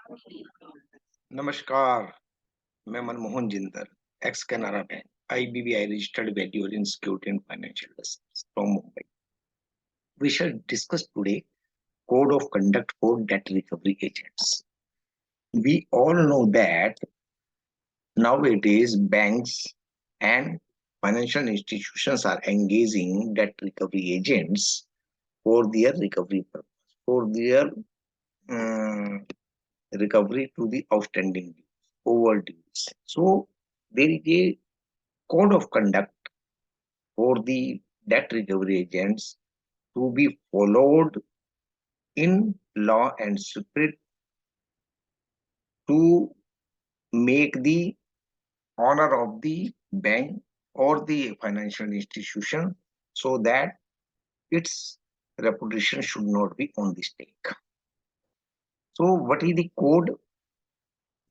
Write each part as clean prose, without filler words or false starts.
नमस्कार, मैं Manmohan Jindal, x Canara bank, IBBI registered valuer in security and financial services from Mumbai. We shall discuss today code of conduct for debt recovery agents. We all know that nowadays banks and financial institutions are engaging debt recovery agents for their recovery purpose, for their um, recovery to the outstanding dues, overdues. So there is a code of conduct for the debt recovery agents to be followed in law and spirit to make the honor of the bank or the financial institution so that its reputation should not be on the stake. So, what is the code?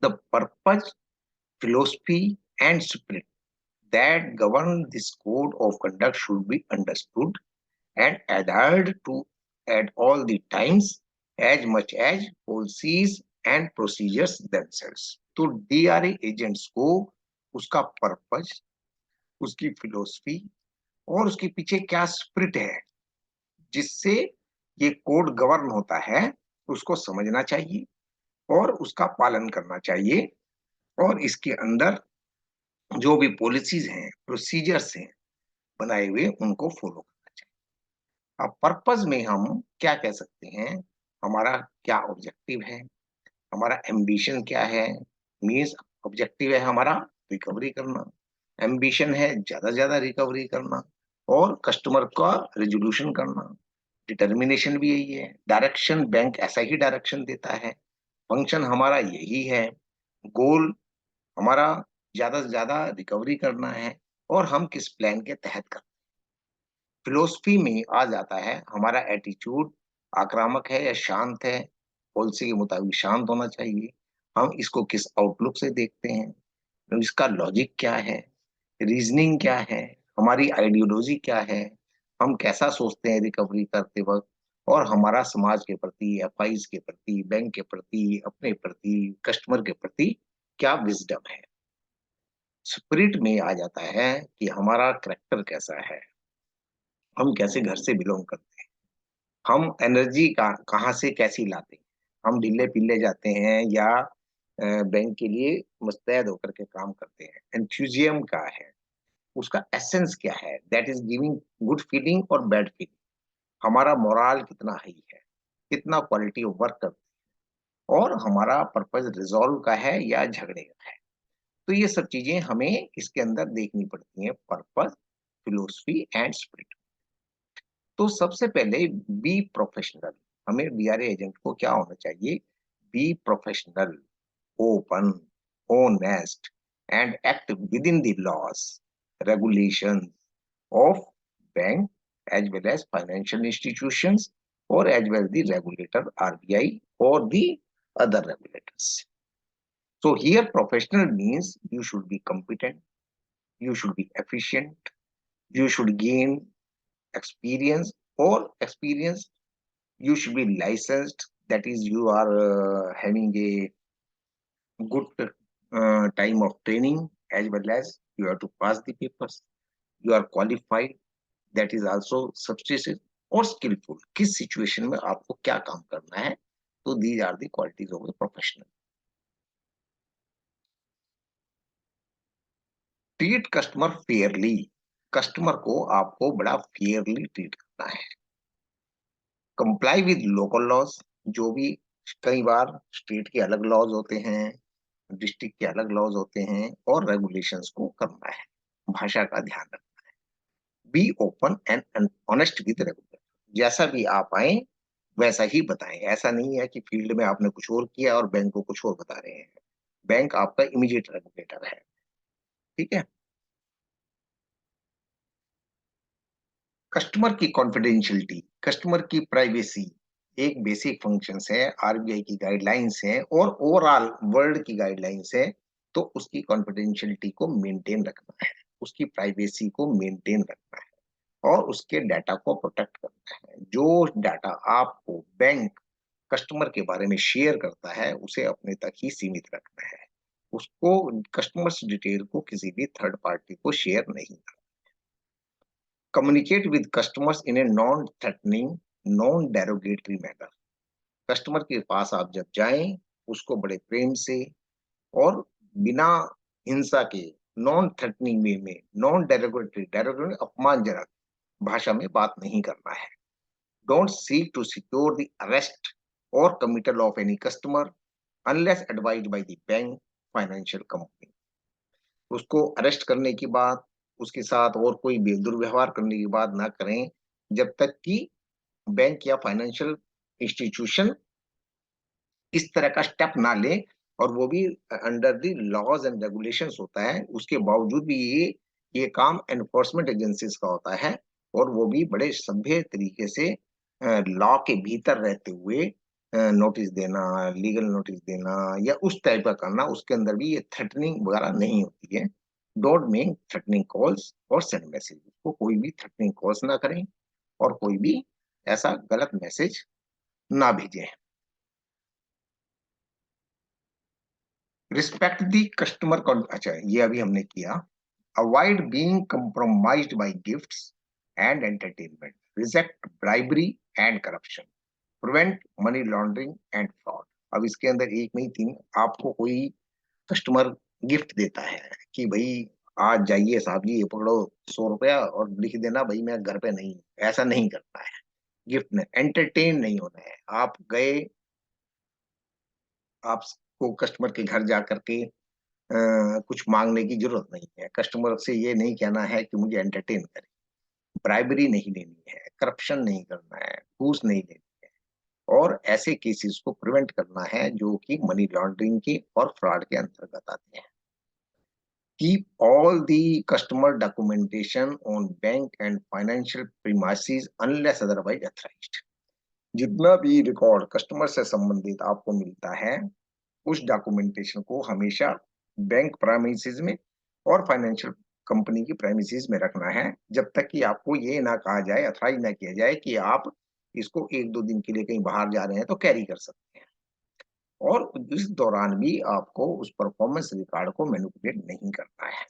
The purpose, philosophy, and spirit that govern this code of conduct should be understood and adhered to at all the times as much as policies and procedures themselves. तो DRA agents को उसका purpose, उसकी philosophy और उसके पीछे क्या spirit है जिससे ये कोड गवर्न होता है उसको समझना चाहिए और उसका पालन करना चाहिए और इसके अंदर जो भी पॉलिसीज हैं, प्रोसीजर्स हैं बनाए हुए उनको फॉलो करना चाहिए। अब पर्पस में हम क्या कह सकते हैं, हमारा क्या ऑब्जेक्टिव है, हमारा एम्बिशन क्या है। मीन्स ऑब्जेक्टिव है हमारा रिकवरी करना, एम्बिशन है ज्यादा से ज्यादा रिकवरी करना और कस्टमर का रेजोल्यूशन करना। डिटर्मिनेशन भी यही है, डायरेक्शन बैंक ऐसा ही डायरेक्शन देता है, फंक्शन हमारा यही है, गोल हमारा ज्यादा से ज्यादा रिकवरी करना है और हम किस प्लान के तहत करते हैं। फिलोसफी में आ जाता है हमारा एटीट्यूड आक्रामक है या शांत है, पॉलिसी के मुताबिक शांत होना चाहिए। हम इसको किस आउटलुक से देखते हैं, इसका लॉजिक क्या है, रीजनिंग क्या है, हमारी आइडियोलॉजी क्या है, हम कैसा सोचते हैं रिकवरी करते वक्त और हमारा समाज के प्रति, एफआईज के प्रति, बैंक के प्रति, अपने प्रति, कस्टमर के प्रति क्या विजडम है। स्पिरिट में आ जाता है कि हमारा करेक्टर कैसा है, हम कैसे घर से बिलोंग करते हैं, हम एनर्जी का कहाँ से कैसी लाते हैं, हम ढीले पीले जाते हैं या बैंक के लिए मुस्तैद होकर के काम करते हैं। एंथुजियम क्या है, उसका एसेंस क्या है, that is giving good feeling और बैड फीलिंग। हमारा मोरल कितना हाई है, कितना क्वालिटी ऑफ वर्क करते हैं और हमारा पर्पज रिजॉल्व का है या झगड़े का है। तो ये सब चीजें हमें इसके अंदर देखनी पड़ती हैं, पर्पज, फिलोसफी एंड स्पिरिट। तो सबसे पहले बी प्रोफेशनल। हमें डीआरए एजेंट को क्या होना चाहिए, be professional, open, honest, and act within the laws, regulations of bank as well as financial institutions or as well the regulator RBI or the other regulators. So here professional means you should be competent, you should be efficient, you should gain experience or experience, you should be licensed, that is you are having a good time of training as well as you have to pass the papers, you are qualified, that is also substantive और skillful, किस situation में आपको क्या काम करना है। तो these are the qualities of the professional. Treat customer fairly, customer को आपको बड़ा फेयरली ट्रीट करना है। कंप्लाई विद लोकल लॉज, जो भी कई बार स्टेट के अलग लॉज होते हैं, डिस्ट्रिक्ट के अलग लॉज होते हैं और रेगुलेशंस को करना है, भाषा का ध्यान रखना है। Be open and honest with regulator, जैसा भी आप आए वैसा ही बताएं। ऐसा नहीं है कि फील्ड में आपने कुछ और किया और बैंक को कुछ और बता रहे हैं। बैंक आपका इमीडिएट रेगुलेटर है, ठीक है। कस्टमर की कॉन्फिडेंशियलिटी, कस्टमर की प्राइवेसी एक बेसिक फंक्शंस है, आरबीआई की गाइडलाइंस है और ओवरऑल वर्ल्ड की गाइडलाइंस है। तो उसकी कॉन्फिडेंशियलिटी को मेंटेन रखना है, उसकी प्राइवेसी को मेंटेन रखना है और उसके डाटा को प्रोटेक्ट करना है। जो डाटा आपको बैंक कस्टमर के बारे में शेयर करता है, उसे अपने तक ही सीमित रखना है। उसको कस्टमर्स डिटेल को किसी भी थर्ड पार्टी को शेयर नहीं करना। Communicate with customers in a non threatening, non derogatory manner. Customer के पास आप जब जाएँ, उसको बड़े प्रेम से और बिना हिंसा के, नॉन थ्रेटनिंग वे में, नॉन डेरोगेटरी, डेरोगेटरी अपमानजनक भाषा में बात नहीं करना है। Don't seek to secure the arrest or committal of any customer unless advised by the bank, financial company. उसको अरेस्ट करने की बात, उसके साथ और कोई दुर्व्यवहार करने की बात ना करें, जब तक कि बैंक या फाइनेंशियल इंस्टीट्यूशन इस तरह का स्टेप ना ले, और वो भी under the laws and regulations होता है। उसके बावजूद भी ये काम एनफोर्समेंट एजेंसीज का होता है, और वो भी बड़े सभ्य तरीके से लॉ के भीतर रहते हुए नोटिस देना, लीगल नोटिस देना या उस टाइप का करना, उसके अंदर भी ये थ्रेटनिंग वगैरह नहीं होती है। डोंट मेक थ्रेटनिंग कॉल्स और सेंड मैसेज। को कोई भी थ्रेटनिंग कॉल्स ना करें और कोई भी ऐसा गलत मैसेज ना भेजें। रिस्पेक्ट दी कस्टमर को, अच्छा ये अभी हमने किया। Avoid being compromised by gifts and entertainment, reject bribery and corruption, prevent money laundering and fraud. अब इसके अंदर एक नहीं तीन, आपको कोई कस्टमर गिफ्ट देता है कि भाई आज जाइए साहब जी, ये पकड़ो 100 रुपया और लिख देना भाई मैं घर पे नहीं हूं। ऐसा नहीं करना है। गिफ्ट में एंटरटेन नहीं होना है। आप गए, आपको कस्टमर के घर जा करके कुछ माँगने की ज़रूरत नहीं है। कस्टमर से ये नहीं कहना है कि मुझे एंटरटेन करें, ब्राइबरी नहीं लेनी है, करप्शन नहीं करना है, घूस नहीं लेनी है, और ऐसे केसेस को प्रिवेंट करना है जो कि मनी लॉन्ड्रिंग के और फ्रॉड के अंतर्गत आते हैं। Keep all the customer documentation on bank and financial premises unless otherwise authorised. जितना भी रिकॉर्ड कस्टमर से संबंधित आपको मिलता है, उस डॉक्यूमेंटेशन को हमेशा बैंक प्रेमिसेस में और फाइनेंशियल कंपनी की प्रेमिसेस में रखना है, जब तक कि आपको ये ना कहा जाए, अथॉराइज ना किया जाए कि आप इसको 1-2 दिन के लिए कहीं बाहर जा रहे हैं तो कैरी कर सकते हैं। और इस दौरान भी आपको उस परफॉर्मेंस रिकॉर्ड को मैनिपुलेट नहीं करना है।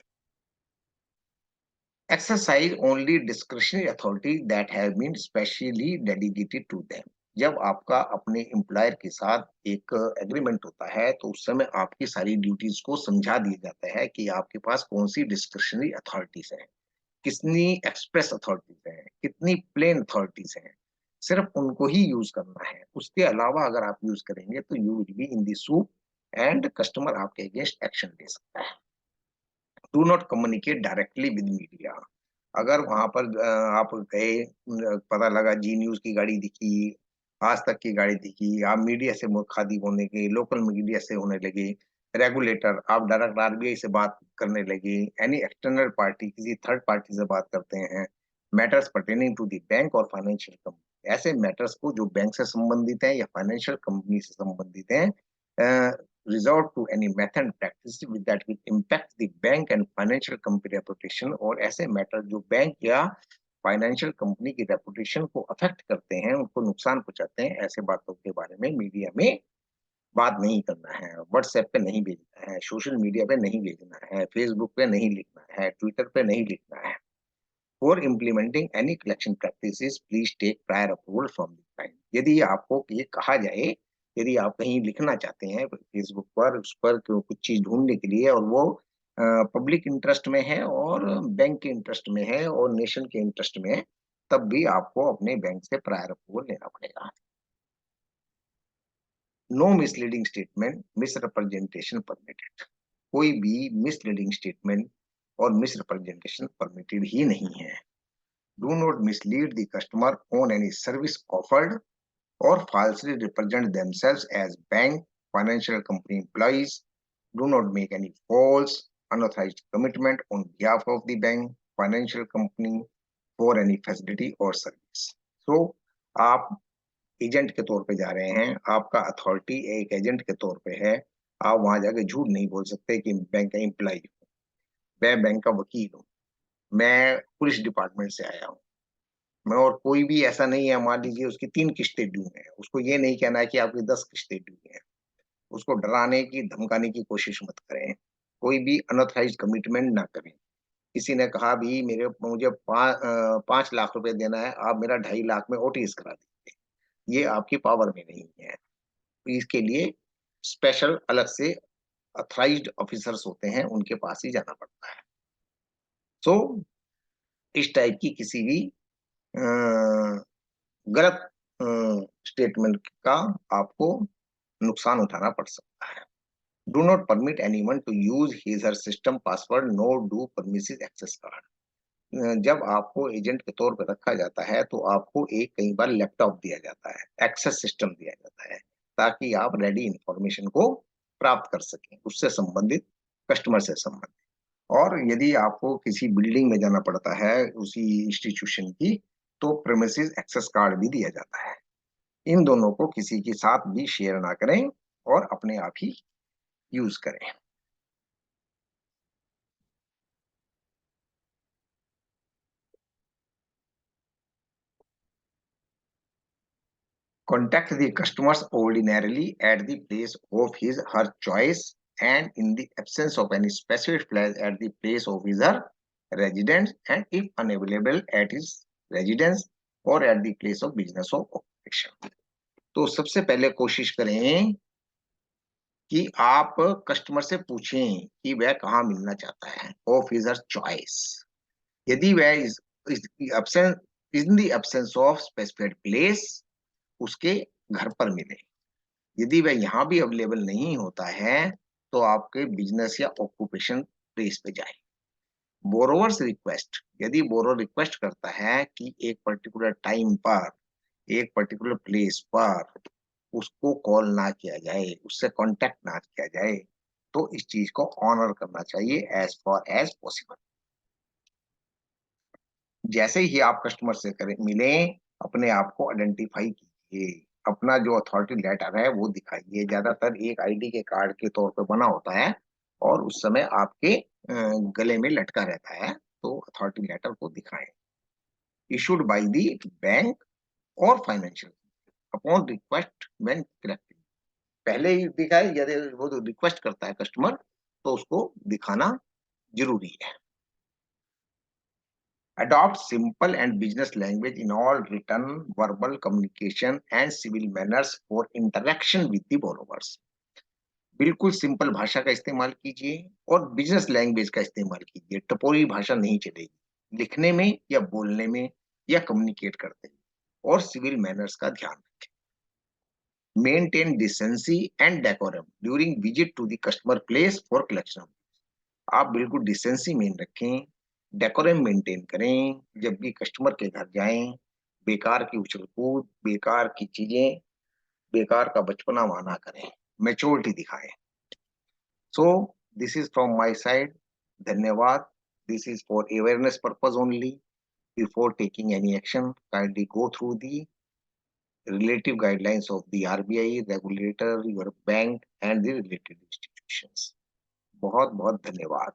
Exercise only discretionary authority that have been specially dedicated to them. जब आपका अपने एम्प्लॉयर के साथ एक एग्रीमेंट होता है, तो उस समय आपकी सारी ड्यूटीज को समझा दिया जाता है कि आपके पास कौन सी डिस्क्रिशनरी अथॉरिटीज हैं, कितनी एक्सप्रेस अथॉरिटीज हैं, कितनी प्लेन अथॉरिटीज हैं। सिर्फ उनको ही यूज करना है। उसके अलावा अगर आप यूज करेंगे तो you will be in the suit and customer आपके अगेंस्ट एक्शन ले सकता है। Do not communicate directly with media. अगर वहां पर आप गए, पता लगा जी न्यूज की गाड़ी दिखी, आज तक की गाड़ी दिखी, आप मीडिया से मुखातिब होने के, लोकल मीडिया से होने लगे, रेगुलेटर, आप डायरेक्ट आरबीआई से बात करने लगे, एनी एक्सटर्नल पार्टी, किसी थर्ड पार्टी से बात करते हैं, matters pertaining to the bank और फाइनेंशियल कंपनी, ऐसे मैटर्स को जो बैंक से संबंधित है या फाइनेंशियल कंपनी से संबंधित है, resort to any method practice with that will impact the bank and financial company reputation, और ऐसे मैटर जो बैंक या फाइनेंशियल कंपनी की रेपुटेशन को अफेक्ट करते हैं, उनको नुकसान पहुंचाते हैं, ऐसे बातों के बारे में मीडिया में बात नहीं करना है। व्हाट्सएप पे नहीं भेजना है, सोशल मीडिया पे नहीं भेजना है, फेसबुक पे नहीं लिखना है, ट्विटर पे नहीं लिखना है। For implementing any collection practices please take prior approval from the client. यदि आपको ये कहा जाए, यदि आप कहीं लिखना चाहते हैं फेसबुक पर, उस पर कुछ चीज ढूंढने के लिए, और वो पब्लिक इंटरेस्ट में है और बैंक के इंटरेस्ट में है और नेशन के इंटरेस्ट में है, तब भी आपको अपने बैंक से प्रायर अप्रूवल लेना पड़ेगा। No misleading statement, misrepresentation permitted. कोई भी मिसलीडिंग स्टेटमेंट और मिसरिप्रेजेंटेशन परमिटेड ही नहीं है। Do not mislead the customer on any service offered or falsely represent themselves as bank, financial company employees. Do not make any false, unauthorized commitment on behalf of the bank, financial company for any facility or service. So, आप agent के तौर पे जा रहे हैं, आपका authority एक agent के तौर पे है। आप वहां जाके झूठ नहीं बोल सकते कि बैंक का एम्प्लॉय हूँ, मैं बैंक का वकील हूँ, मैं पुलिस डिपार्टमेंट से आया हूँ, और कोई भी ऐसा नहीं है, मान लीजिए उसकी 3 किस्तें ड्यू हैं, उसको ये नहीं कहना है कि आपकी 10 किस्तें ड्यू हैं। उसको डराने की, धमकाने की कोशिश मत करें। कोई भी अनऑथराइज्ड कमिटमेंट ना करें। किसी ने कहा भी मुझे 5 लाख रुपए देना है, आप मेरा 2.5 लाख में ओटीएस करा दीजिए। ये आपकी पावर में नहीं है। तो इसके लिए स्पेशल अलग से ऑथराइज्ड ऑफिसर्स होते हैं, उनके पास ही जाना पड़ता है। सो इस टाइप की किसी भी अ, गलत स्टेटमेंट का आपको नुकसान उठाना पड़ सकता है। Do not permit anyone to use his her system password, nor do permissive access card. जब आपको एजेंट के तौर पर रखा जाता है तो आपको एक कई बार लैपटॉप दिया जाता है, एक्सेस सिस्टम दिया जाता है, ताकि आप रेडी इंफॉर्मेशन को प्राप्त कर सकें, उससे संबंधित, कस्टमर से संबंधित। और यदि आपको किसी बिल्डिंग में जाना पड़ता है उसी इंस्टीट्यूशन की, तो प्रेमिसेस एक्सेस कार्ड भी दिया जाता है। इन दोनों को किसी के साथ भी शेयर ना करें और अपने आप ही यूज करें। Contact the customers ordinarily at the place of his her choice, and in the absence of any specific place at the place of his her residence, and if unavailable at his residence or at the place of business of occupation। तो सबसे पहले कोशिश करें कि आप customer से पूछें कि वह कहाँ मिलना चाहता है, ऑफ हिज हर चॉइस। यदि वह is absent in the absence of specified place, उसके घर पर मिले। यदि वह यहाँ भी अवेलेबल नहीं होता है, तो आपके बिजनेस या ऑक्यूपेशन प्लेस पे जाए। बोरोवर्स रिक्वेस्ट, यदि बोरोवर रिक्वेस्ट करता है कि एक पर्टिकुलर टाइम पर, एक पर्टिकुलर प्लेस पर उसको कॉल ना किया जाए, उससे कांटेक्ट ना किया जाए, तो इस चीज को ऑनर करना चाहिए एज फार एज पॉसिबल। जैसे ही आप कस्टमर से करें मिलें, अपने आप को आइडेंटिफाई कीजिए, अपना जो अथॉरिटी लेटर है वो दिखाइए। ज्यादातर एक आईडी के कार्ड के तौर पे बना होता है और उस समय आपके गले में लटका रहता है, तो अथॉरिटी लेटर को दिखाएं। इशूड बाय द बैंक और financial upon request when collecting. पहले ही दिखाए, यदि वो तो रिक्वेस्ट करता है कस्टमर, तो उसको दिखाना जरूरी है। Adopt simple and business language in all written, verbal communication and civil manners for interaction with the borrowers। बिल्कुल सिंपल भाषा का इस्तेमाल कीजिए और बिजनेस लैंग्वेज का इस्तेमाल कीजिए। टपोरी भाषा नहीं चलेगी लिखने में या बोलने में या कम्युनिकेट करते हैं। और सिविल मैनर्स का ध्यान रखें। Maintain decency and decorum during visit to the customer place for collection. आप बिल्कुल डिसेंसी मेन रखें, डेकोरम मेंटेन करें। जब भी कस्टमर के घर जाएं, बेकार की उछल कूद, बेकार की चीजें, बेकार का बचपना वहां ना करें, मैच्योरिटी दिखाएं। So this is from my side. धन्यवाद। This is for awareness purpose only. Before taking any action, kindly go through the relative guidelines of the RBI, regulator, your bank and the related institutions। बहुत बहुत धन्यवाद।